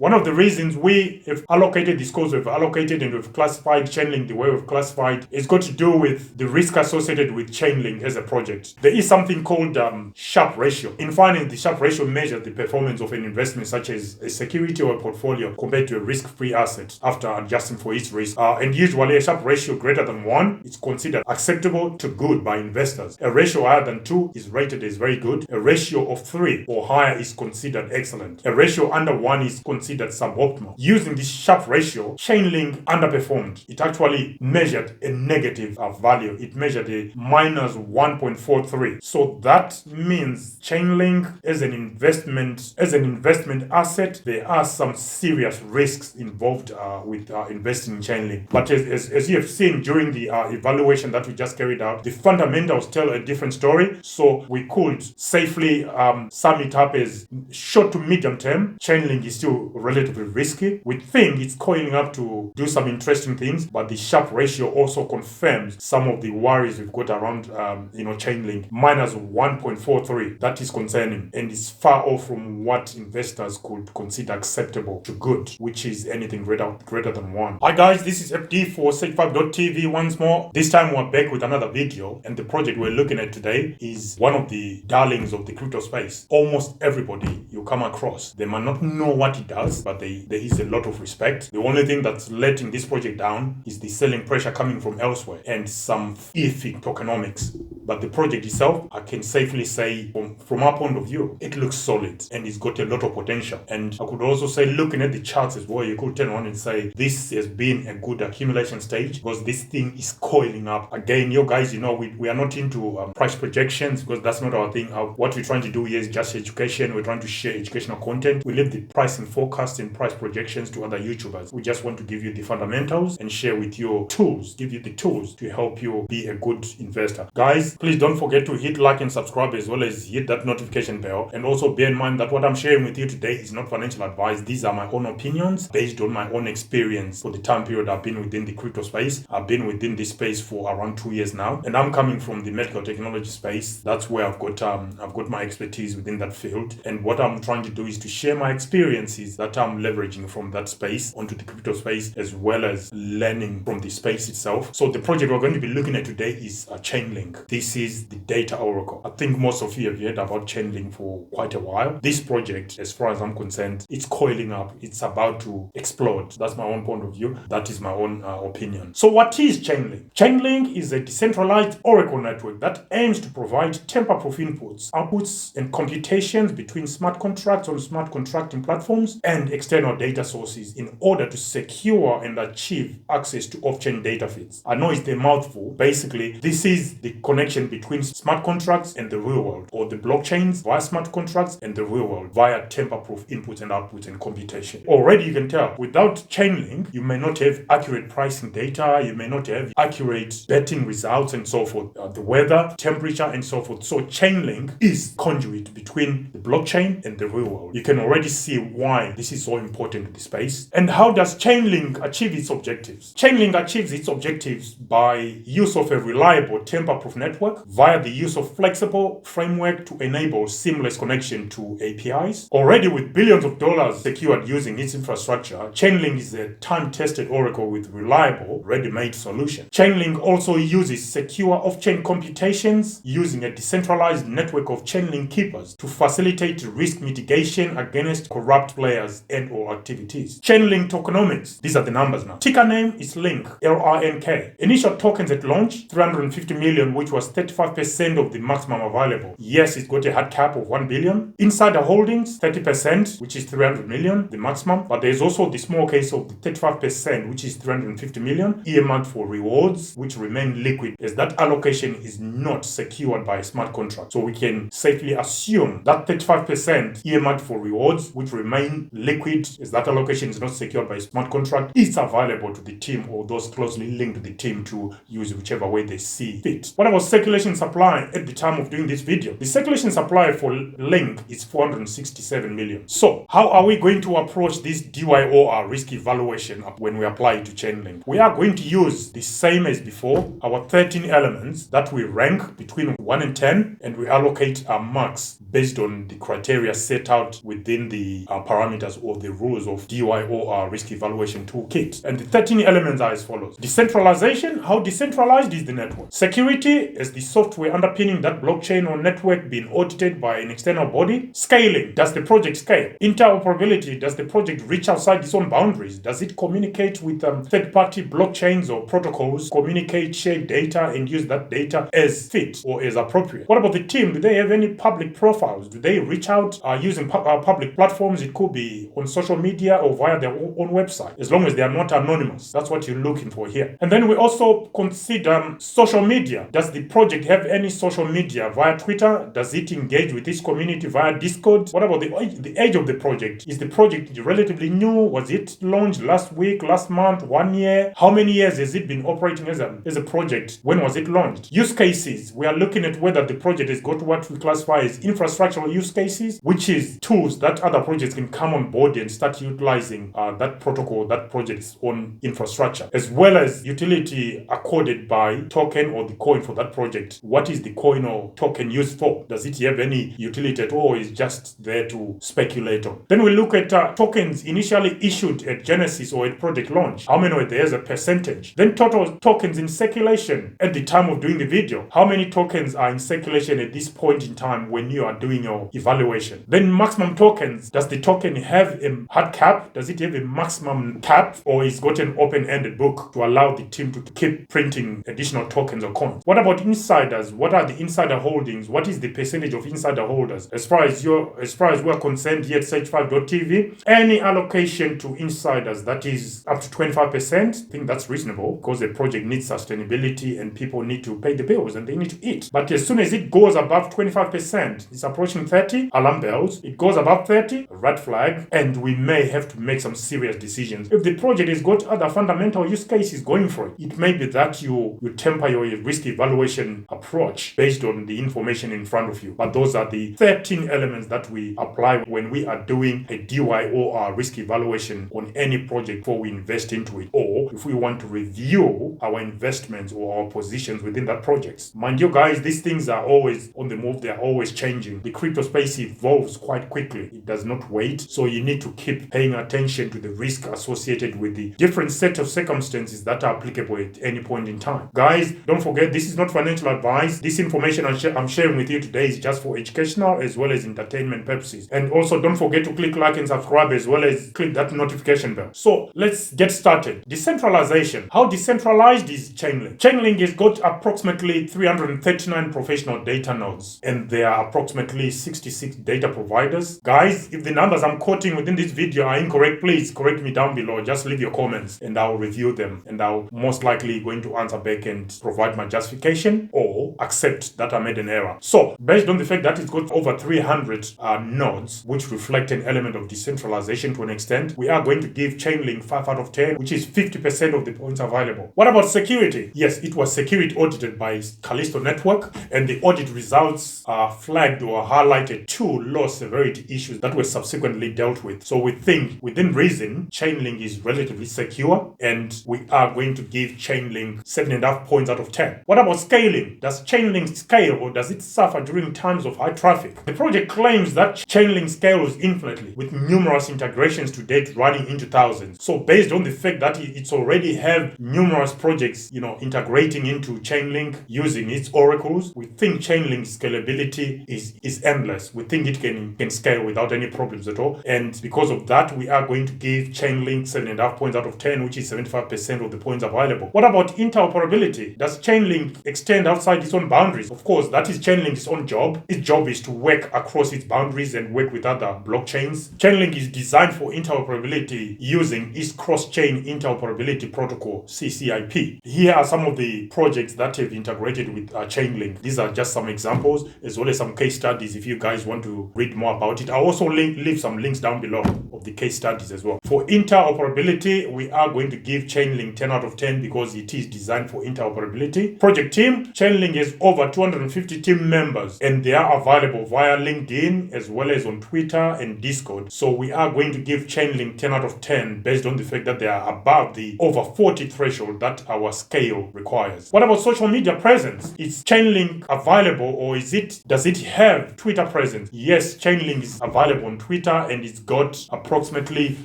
One of the reasons we have allocated this course, we've allocated and we've classified Chainlink the way we've classified, is got to do with the risk associated with Chainlink as a project. There is something called Sharpe ratio. In finance, the Sharpe ratio measures the performance of an investment such as a security or a portfolio compared to a risk-free asset after adjusting for its risk. And usually a Sharpe ratio greater than 1 is considered acceptable to good by investors. A ratio higher than 2 is rated as very good. A ratio of 3 or higher is considered excellent. A ratio under 1 is considered suboptimal. Using this Sharpe ratio, Chainlink underperformed. It actually measured a negative value. It measured a minus 1.43. So that means Chainlink as an investment asset, there are some serious risks involved with investing in Chainlink. But as you have seen during the evaluation that we just carried out, the fundamentals tell a different story. So we could safely sum it up as short to medium term, Chainlink is still relatively risky. We think it's coiling up to do some interesting things, but the Sharpe ratio also confirms some of the worries we've got around Chainlink. Minus 1.43. That is concerning and is far off from what investors could consider acceptable to good, which is anything greater than 1. Hi guys, this is FD for Sage5.tv once more. This time we're back with another video, and the project we're looking at today is one of the darlings of the crypto space. Almost everybody you come across, they might not know what it does, but there is a lot of respect. The only thing that's letting this project down is the selling pressure coming from elsewhere and some iffy tokenomics. But the project itself, I can safely say from our point of view, it looks solid and it's got a lot of potential. And I could also say, looking at the charts as well, you could turn on and say this has been a good accumulation stage because this thing is coiling up. Again, you guys, we are not into price projections because that's not our thing. What we're trying to do here is just education. We're trying to share educational content. We leave the pricing forecast and price projections to other YouTubers. We just want to give you the fundamentals and share with you tools, give you the tools to help you be a good investor. Guys, please don't forget to hit like and subscribe as well as hit that notification bell. And also bear in mind that what I'm sharing with you today is not financial advice. These are my own opinions based on my own experience for the time period I've been within the crypto space. I've been within this space for around 2 years now, and I'm coming from the medical technology space. That's where I've got my expertise within that field. And what I'm trying to do is to share my experiences that I'm leveraging from that space onto the crypto space, as well as learning from the space itself. So the project we're going to be looking at today is Chainlink. This is the data oracle. I think most of you have heard about Chainlink for quite a while. This project, as far as I'm concerned, it's coiling up. It's about to explode. That's my own point of view. That is my own opinion. So what is Chainlink? Chainlink is a decentralized oracle network that aims to provide tamper-proof inputs, outputs, and computations between smart contracts on smart contracting platforms and external data sources in order to secure and achieve access to off-chain data feeds. I know it's a mouthful. Basically, this is the connection between smart contracts and the real world, or the blockchains via smart contracts and the real world via tamper-proof inputs and outputs and computation. Already you can tell, without Chainlink, you may not have accurate pricing data, you may not have accurate betting results and so forth, the weather, temperature and so forth. So Chainlink is conduit between the blockchain and the real world. You can already see why this is so important to the space. And how does Chainlink achieve its objectives? Chainlink achieves its objectives by use of a reliable tamper-proof network via the use of flexible framework to enable seamless connection to APIs. Already with billions of dollars secured using its infrastructure, Chainlink is a time-tested oracle with reliable, ready-made solution. Chainlink also uses secure off-chain computations using a decentralized network of Chainlink keepers to facilitate risk mitigation against corrupt players and or activities. Chainlink tokenomics. These are the numbers now. Ticker name is Link, LRNK. Initial tokens at launch, 350 million, which was 35% of the maximum available. Yes, it's got a hard cap of 1 billion. Insider holdings, 30%, which is 300 million, the maximum. But there's also the small case of the 35%, which is 350 million, earmarked for rewards, which remain liquid, as that allocation is not secured by a smart contract. So we can safely assume that 35% earmarked for rewards, which remain liquid, as that allocation is not secured by a smart contract, is available to the team or those closely linked to the team to use whichever way they see fit. What I was circulation supply at the time of doing this video? The circulation supply for Link is 467 million. So how are we going to approach this DYOR risk evaluation when we apply it to Chainlink? We are going to use the same as before, our 13 elements that we rank between 1 and 10, and we allocate our marks based on the criteria set out within the parameters or the rules of DYOR risk evaluation toolkit. And the 13 elements are as follows. Decentralization, how decentralized is the network? Security, is the software underpinning that blockchain or network being audited by an external body? Scaling, does the project scale? Interoperability, does the project reach outside its own boundaries? Does it communicate with third-party blockchains or protocols, communicate, share data, and use that data as fit or as appropriate? What about the team? Do they have any public profiles? Do they reach out using public platforms? It could be on social media or via their own website, as long as they are not anonymous. That's what you're looking for here. And then we also consider social media. Does the project have any social media via Twitter? Does it engage with its community via Discord? What about the age of the project? Is the project relatively new? Was it launched last week, last month, 1 year? How many years has it been operating as a project? When was it launched? Use cases. We are looking at whether the project has got what we classify as infrastructural use cases, which is tools that other projects can come on board and start utilizing that protocol, that project's own infrastructure, as well as utility accorded by token or the coin for that project. What is the coin or token used for? Does it have any utility at all, or is just there to speculate on? Then we look at tokens initially issued at Genesis or at project launch. How many are there as a percentage? Then total tokens in circulation at the time of doing the video. How many tokens are in circulation at this point in time when you are doing your evaluation? Then maximum tokens. Does the token have a hard cap? Does it have a maximum cap, or is got an open-ended book to allow the team to keep printing additional tokens or coins? What about insiders? What are the insider holdings? What is the percentage of insider holders? As far as we're concerned here at Sage5.tv, any allocation to insiders that is up to 25%, I think that's reasonable, because the project needs sustainability and people need to pay the bills and they need to eat. But as soon as it goes above 25%, it's approaching 30, alarm bells. It goes above 30, red flag, and we may have to make some serious decisions. If the project has got other fundamental use cases going for it, it may be that you temper your risk evaluation approach based on the information in front of you. But those are the 13 elements that we apply when we are doing a DYOR risk evaluation on any project before we invest into it, or if we want to review our investments or our positions within that project. Mind you guys, these things are always on the move. They are always changing. The crypto space evolves quite quickly. It does not wait. So you need to keep paying attention to the risk associated with the different set of circumstances that are applicable at any point in time. Guys, don't forget, this is not financial advice. This information I'm sharing with you today is just for educational as well as entertainment purposes. And also don't forget to click like and subscribe, as well as click that notification bell. So let's get started. Decentralization. How decentralized is Chainlink? Chainlink has got approximately 339 professional data nodes, and there are approximately 66 data providers. Guys, if the numbers I'm quoting within this video are incorrect, please correct me down below. Just leave your comments and I'll review them, and I'll most likely going to answer back and provide my justification or accept that I made an error. So based on the fact that it's got over 300 nodes, which reflect an element of decentralization to an extent, we are going to give Chainlink 5 out of 10, which is 50% of the points available. What about security? Yes, it was security audited by Callisto Network, and the audit results are flagged or highlighted 2 low severity issues that were subsequently dealt with. So we think within reason, Chainlink is relatively secure, and we are going to give Chainlink 7.5 points out of 10. What about scaling? Does Chainlink scale, or does it suffer during times of high traffic? The project claims that Chainlink scales infinitely, with numerous integrations to date running into thousands. So based on the fact that it's already have numerous projects, integrating into Chainlink using its oracles, we think Chainlink's scalability is endless. We think it can scale without any problems at all. And because of that, we are going to give Chainlink 7.5 points out of 10, which is 75% of the points available. What about interoperability? Does Chainlink extend outside its own boundaries? Of course, that is Chainlink's own job. Its job is to work across its boundaries and work with other blockchains. Chainlink is designed for interoperability using its cross-chain interoperability protocol, CCIP. Here are some of the projects that have integrated with Chainlink. These are just some examples, as well as some case studies if you guys want to read more about it. I'll also leave some links down below of the case studies as well. For interoperability, we are going to give Chainlink 10 out of 10 because it is designed for interoperability. Project team, Chainlink has has over 250 team members, and they are available via LinkedIn as well as on Twitter and Discord. So we are going to give Chainlink 10 out of 10 based on the fact that they are above the over 40 threshold that our scale requires. What about social media presence? Is Chainlink available, or does it have Twitter presence? Yes, Chainlink is available on Twitter, and it's got approximately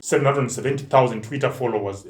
770,000 Twitter followers.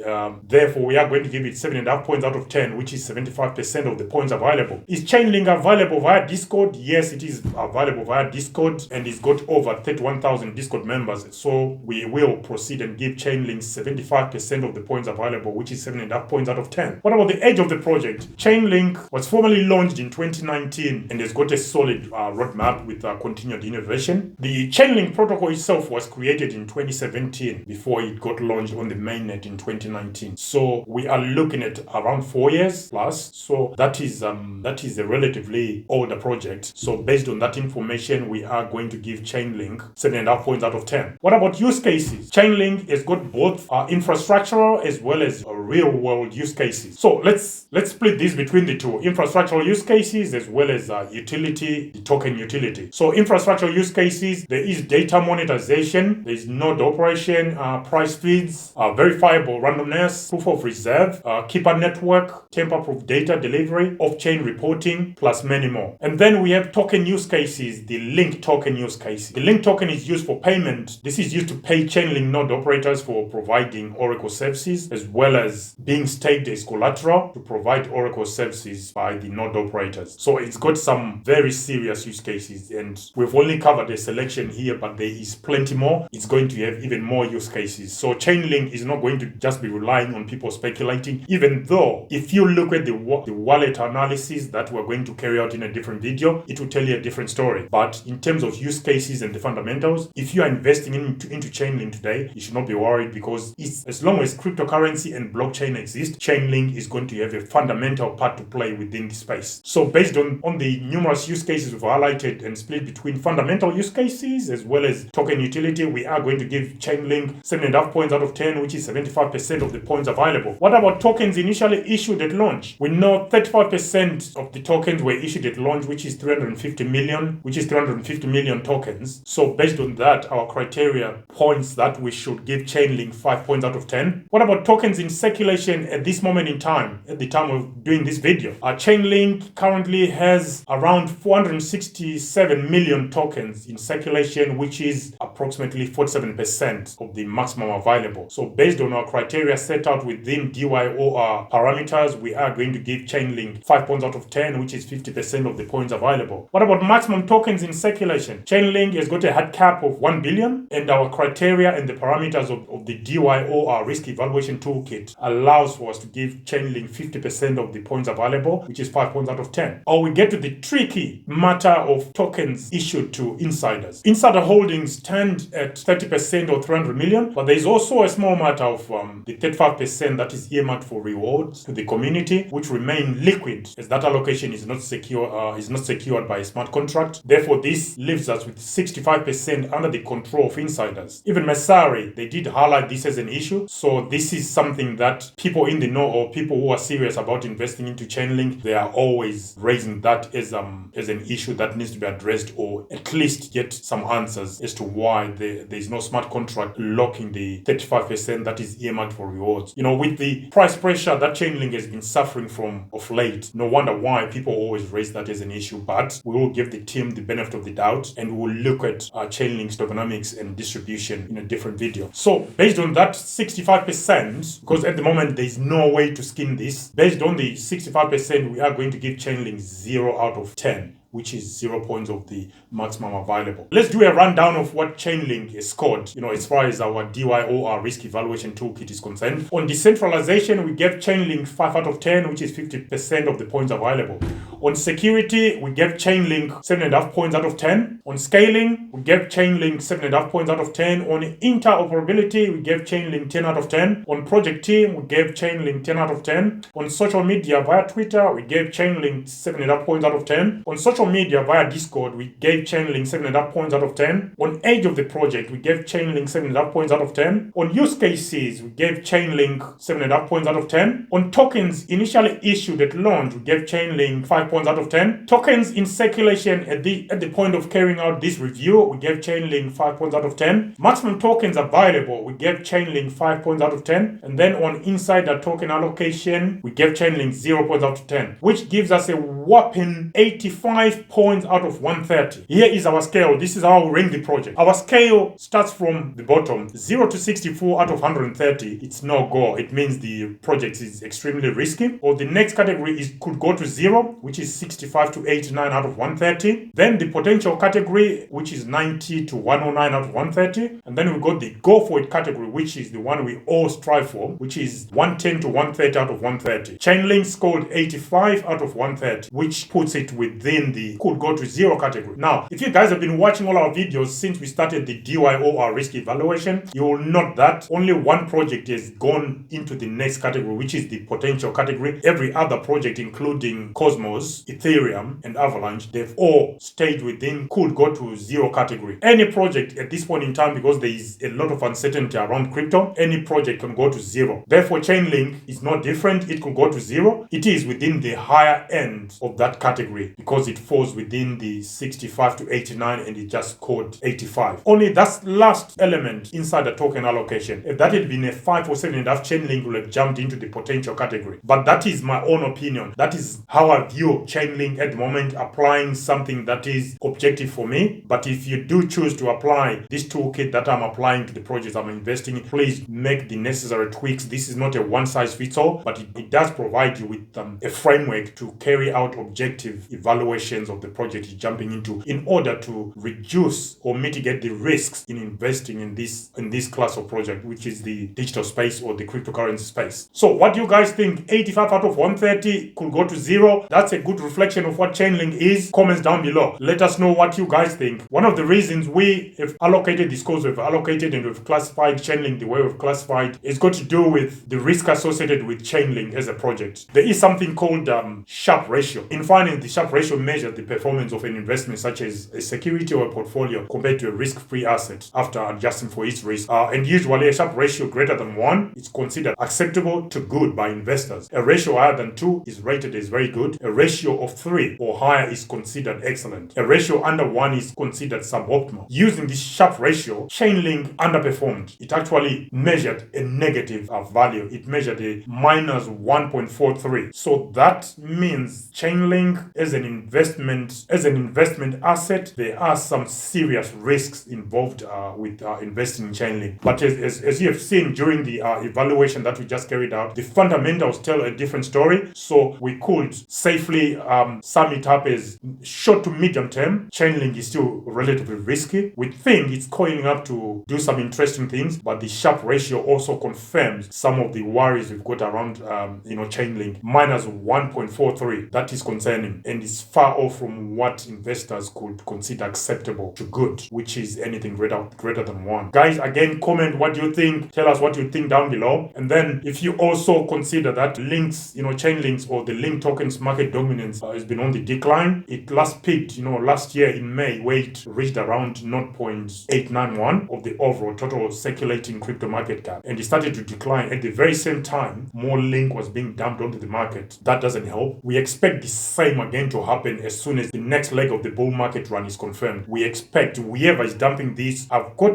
Therefore, we are going to give it 7.5 points out of 10, which is 75% of the points available. Is Chainlink available via Discord? Yes, it is available via Discord, and it's got over 31,000 Discord members. So we will proceed and give Chainlink 75% of the points available, which is 7.5 points out of 10. What about the age of the project? Chainlink was formally launched in 2019 and has got a solid roadmap with continued innovation. The Chainlink protocol itself was created in 2017 before it got launched on the mainnet in 2019. So we are looking at around 4 years plus. So that is a relatively older project. So based on that information, we are going to give Chainlink 7.5 points out of 10. What about use cases? Chainlink has got both infrastructural as well as real world use cases. So let's split this between the two: infrastructural use cases as well as utility, the token utility. So infrastructural use cases, there is data monetization, there is node operation, price feeds, verifiable randomness, proof of reserve, keeper network, tamper-proof data delivery, off-chain reporting, plus many more. And then we have token use cases, the link token use case. The link token is used for payment. This is used to pay Chainlink node operators for providing Oracle services, as well as being staked as collateral to provide Oracle services by the node operators. So it's got some very serious use cases, and we've only covered a selection here, but there is plenty more. It's going to have even more use cases. So Chainlink is not going to just be relying on people speculating, even though if you look at the wallet analysis that we're going to carry out in a different video, it will tell you a different story. But in terms of use cases and the fundamentals, if you are investing into Chainlink today, you should not be worried, because as long as cryptocurrency and blockchain exist, Chainlink is going to have a fundamental part to play within the space. So based on the numerous use cases we've highlighted and split between fundamental use cases as well as token utility, we are going to give Chainlink 7.5 points out of 10, which is 75% of the points available. What about tokens initially issued at launch? We know 35% of the tokens were issued at launch, which is 350 million tokens. So based on that, our criteria points that we should give Chainlink 5 points out of 10. What about tokens in circulation at this moment in time, at the time of doing this video? Our Chainlink currently has around 467 million tokens in circulation, which is approximately 47% of the maximum available. So based on our criteria set out within DYOR parameters, we are going to give Chainlink 5 points out of 10, which is 50% of the points available. What about maximum tokens in circulation? Chainlink has got a hard cap of 1 billion, and our criteria and the parameters of the DYOR risk evaluation toolkit allows for us to give Chainlink 50% of the points available, which is 5 points out of 10. Or we get to the tricky matter of tokens issued to insiders. Insider holdings stand at 30% or 300 million, but there is also a small matter of the 35% that is earmarked for rewards to the community, which remain liquid, as that allocation is not secured by a smart contract. Therefore, this leaves us with 65% under the control of insiders. Even Messari, they did highlight this as an issue. So this is something that people in the know, or people who are serious about investing into Chainlink, they are always raising that as an issue that needs to be addressed, or at least get some answers as to why there is no smart contract locking the 35% that is earmarked for rewards. With the price pressure that Chainlink has been suffering from of late, no wonder why people always raise that as an issue. But we will give the team the benefit of the doubt, and we will look at Chainlink's tokenomics and distribution in a different video. So based on that 65%, because at the moment there is no way to skin this, based on the 65%, we are going to give Chainlink 0 out of 10. Which is 0 points of the maximum available. Let's do a rundown of what Chainlink has scored, as far as our DYOR risk evaluation toolkit is concerned. On decentralization, we gave Chainlink 5 out of 10, which is 50% of the points available. On security, we gave Chainlink 7.5 points out of 10. On scaling, we gave Chainlink 7.5 points out of 10. On interoperability, we gave Chainlink 10 out of 10. On project team, we gave Chainlink 10 out of 10. On social media via Twitter, we gave Chainlink 7.5 points out of 10. On social media via Discord, we gave Chainlink 7.5 points out of 10. On age of the project, we gave Chainlink 7.5 points out of 10. On use cases, we gave Chainlink 7.5 points out of 10. On tokens initially issued at launch, we gave Chainlink 5 points out of 10. Tokens in circulation at the point of carrying out this review, we gave Chainlink 5 points out of 10. Maximum tokens available, we gave Chainlink 5 points out of 10. And then on insider token allocation, we gave Chainlink 0 points out of 10, which gives us a whopping 85 points out of 130. Here is our scale. This is how we rank the project. Our scale starts from the bottom, 0 to 64 out of 130. It's no go. It means the project is extremely risky. Or the next category could go to 0, which is 65 to 89 out of 130. Then the potential category, which is 90 to 109 out of 130. And then we got the go for it category, which is the one we all strive for, which is 110 to 130 out of 130. Chainlink scored 85 out of 130, which puts it within the could go to 0 category. Now, if you guys have been watching all our videos since we started the DYOR risk evaluation, you will note that only one project has gone into the next category, which is the potential category. Every other project, including Cosmos, Ethereum, and Avalanche, they've all stayed within could go to 0 category. Any project at this point in time, because there is a lot of uncertainty around crypto, any project can go to 0. Therefore, Chainlink is not different. It could go to 0. It is within the higher end of that category because it falls within the 65 to 89 and it just scored 85. Only that last element inside the token allocation, if that had been a 5 or 7.5, Chainlink would have jumped into the potential category. But that is my own opinion. That is how I view Chainlink at the moment, applying something that is objective for me. But if you do choose to apply this toolkit that I'm applying to the projects I'm investing in, please make the necessary tweaks. This is not a one-size-fits-all, but it does provide you with a framework to carry out objective evaluations of the project you're jumping into in order to reduce or mitigate the risks in investing in this class of project, which is the digital space or the cryptocurrency space. So what do you guys think? 85 out of 130 could go to 0. That's a good reflection of what Chainlink is. Comments down below. Let us know what you guys think. One of the reasons we have allocated this course, we've allocated and we've classified Chainlink the way we've classified, is got to do with the risk associated with Chainlink as a project. There is something called Sharpe ratio. In finance, the Sharpe ratio measures the performance of an investment such as a security or a portfolio compared to a risk-free asset after adjusting for its risk. And usually a Sharpe ratio greater than 1 is considered acceptable to good by investors. A ratio higher than 2 is rated as very good. A ratio of 3 or higher is considered excellent. A ratio under 1 is considered suboptimal. Using this Sharpe ratio, Chainlink underperformed. It actually measured a negative value. It measured a minus 1.43. So that means Chainlink as an investment asset, there are some serious risks involved with investing in Chainlink. But as you have seen during the evaluation that we just carried out, the fundamentals tell a different story. So we could safely sum it up as short to medium term, Chainlink is still relatively risky. We think it's going up to do some interesting things, but the Sharpe ratio also confirms some of the worries we've got around Chainlink. Minus 1.43, that is concerning and is far off from what investors could consider acceptable to good, which is anything greater than 1. Guys, again, comment what you think. Tell us what you think down below. And then if you also consider that links, Chainlinks or the link tokens market dominance has been on the decline. It last peaked, last year in May, where it reached around 0.891 of the overall total circulating crypto market cap. And it started to decline at the very same time more link was being dumped onto the market. That doesn't help. We expect the same again to happen as soon as the next leg of the bull market run is confirmed. We expect whoever is dumping this,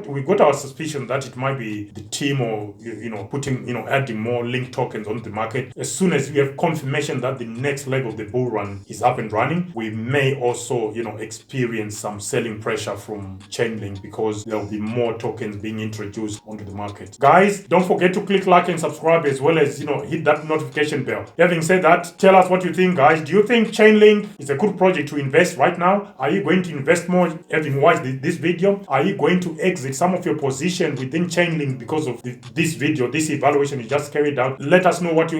we got our suspicion that it might be the team or adding more link tokens onto the market. As soon as we have confirmation that the next leg of the bull run is up and running, we may also experience some selling pressure from Chainlink because there will be more tokens being introduced onto the market. Guys, don't forget to click like and subscribe as well as hit that notification bell. Having said that, tell us what you think, guys. Do you think Chainlink is a good project to invest right now? Are you going to invest more having watched this video? Are you going to exit some of your position within Chainlink because of this video, this evaluation you just carried out? Let us know what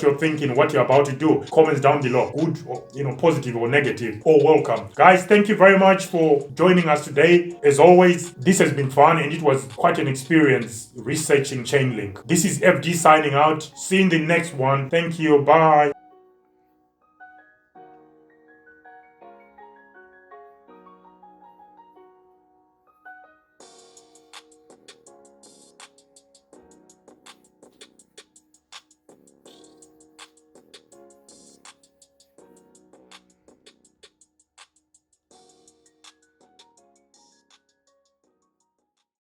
you're thinking, what you're about to do. Comments down below, good or positive or negative, or welcome. Guys, thank you very much for joining us today. As always, this has been fun and it was quite an experience researching Chainlink. This is FD signing out. See you in the next one. Thank you. Bye.